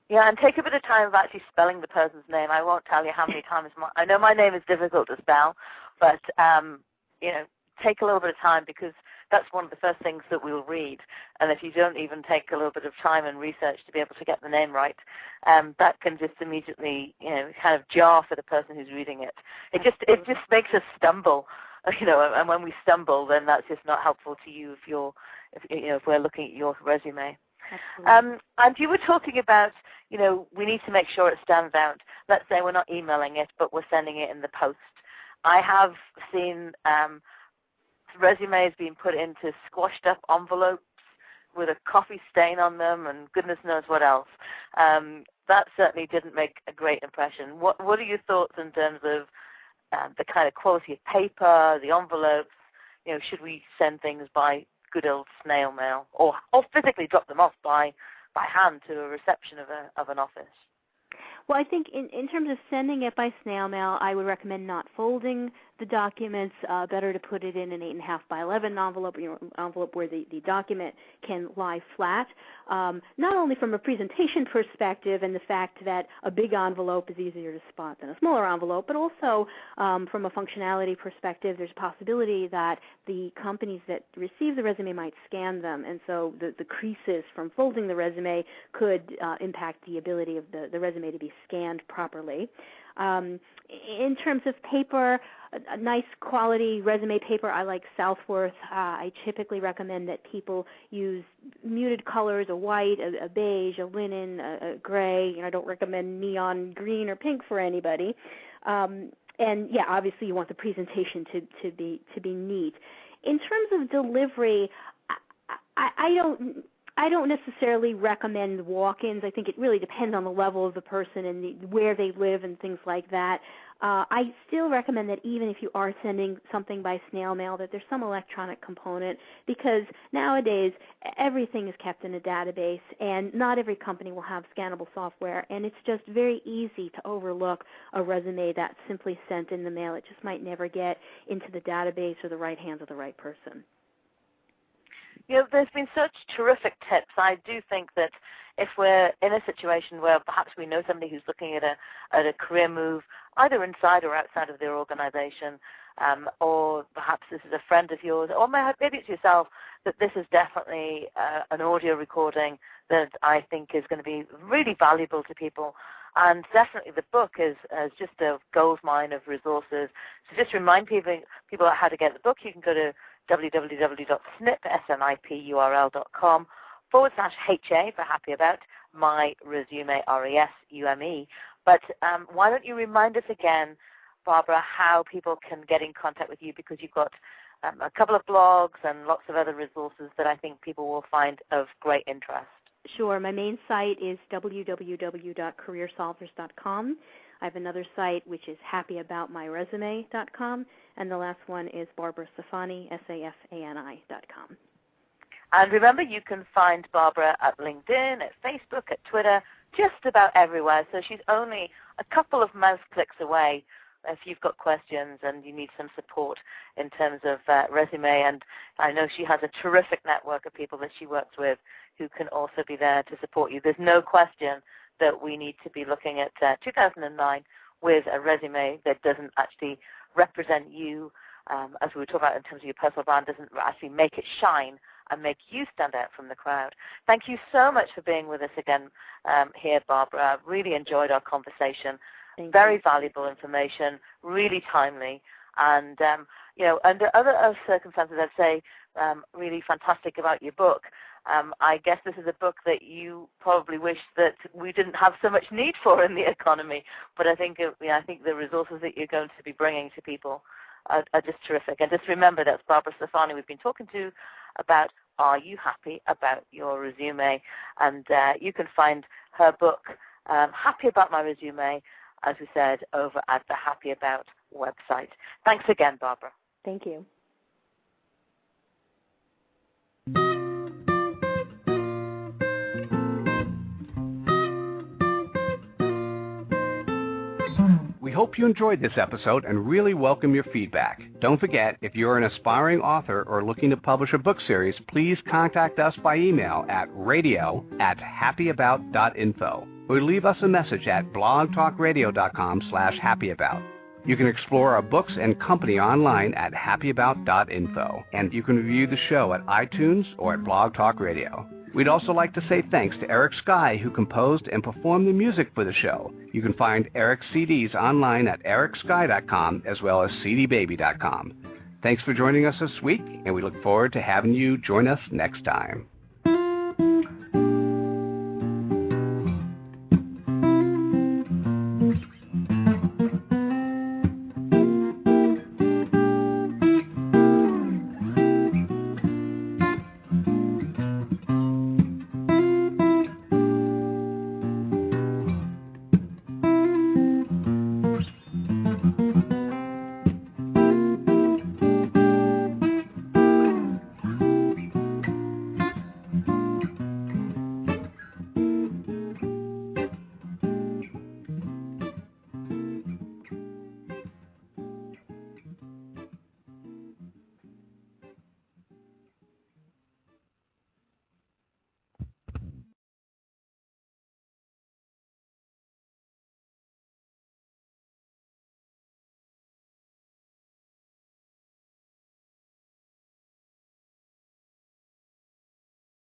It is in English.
Yeah, and take a bit of time of actually spelling the person's name. I won't tell you how many times. I know my name is difficult to spell, but take a little bit of time, because that's one of the first things that we'll read. And if you don't even take a little bit of time and research to be able to get the name right, that can just immediately, kind of jar for the person who's reading it. It just makes us stumble, and when we stumble, then that's just not helpful to you if we're looking at your resume. And you were talking about, we need to make sure it stands out. Let's say we're not emailing it, but we're sending it in the post. I have seen resumes being put into squashed up envelopes with a coffee stain on them and goodness knows what else. That certainly didn't make a great impression. What are your thoughts in terms of the kind of quality of paper, the envelopes? Should we send things by good old snail mail, or physically drop them off by hand to a reception of an office? Well, I think in terms of sending it by snail mail, I would recommend not folding the documents. Better to put it in an 8.5 by 11 envelope, envelope where the document can lie flat. Not only from a presentation perspective and the fact that a big envelope is easier to spot than a smaller envelope, but also from a functionality perspective, there's a possibility that the companies that receive the resume might scan them, and so the creases from folding the resume could impact the ability of the resume to be scanned properly. In terms of paper, a nice quality resume paper, I like Southworth. I typically recommend that people use muted colors, a white, a beige, a linen, a gray. I don't recommend neon green or pink for anybody. And yeah, obviously you want the presentation to be neat. In terms of delivery, I don't necessarily recommend walk-ins. I think it really depends on the level of the person and where they live and things like that. I still recommend that even if you are sending something by snail mail, that there's some electronic component, because nowadays everything is kept in a database, and not every company will have scannable software, and it's just very easy to overlook a resume that's simply sent in the mail. It just might never get into the database or the right hands of the right person. There's been such terrific tips. I do think that if we're in a situation where perhaps we know somebody who's looking at a career move, either inside or outside of their organization, or perhaps this is a friend of yours, or maybe it's yourself, that this is definitely an audio recording that I think is going to be really valuable to people. And definitely the book is just a gold mine of resources. So just remind people how to get the book. You can go to www.snipurl.com/HA for Happy About, my resume, RESUME. But why don't you remind us again, Barbara, how people can get in contact with you, because you've got a couple of blogs and lots of other resources that I think people will find of great interest. Sure. My main site is www.careersolvers.com. I have another site, which is happyaboutmyresume.com, and the last one is Barbara Safani, SAFANI.com. And remember, you can find Barbara at LinkedIn, at Facebook, at Twitter, just about everywhere. So she's only a couple of mouse clicks away if you've got questions and you need some support in terms of resume. And I know she has a terrific network of people that she works with who can also be there to support you. There's no question that we need to be looking at 2009 with a resume that doesn't actually represent you, as we were talking about in terms of your personal brand, doesn't actually make it shine and make you stand out from the crowd. Thank you so much for being with us again here, Barbara. Really enjoyed our conversation. Very valuable information, really timely, and under other circumstances, I'd say really fantastic about your book. I guess this is a book that you probably wish that we didn't have so much need for in the economy, but I think the resources that you're going to be bringing to people are just terrific. And just remember, that's Barbara Safani we've been talking to about Are You Happy About Your Resume? And you can find her book, Happy About My Resume, as we said, over at the Happy About website. Thanks again, Barbara. Thank you. We hope you enjoyed this episode and really welcome your feedback. Don't forget, if you're an aspiring author or looking to publish a book series, please contact us by email at radio@happyabout.info. or leave us a message at blogtalkradio.com/happyabout. You can explore our books and company online at happyabout.info, and you can review the show at iTunes or at Blog Talk Radio. We'd also like to say thanks to Eric Sky, who composed and performed the music for the show. You can find Eric's CDs online at ericsky.com as well as cdbaby.com. Thanks for joining us this week, and we look forward to having you join us next time.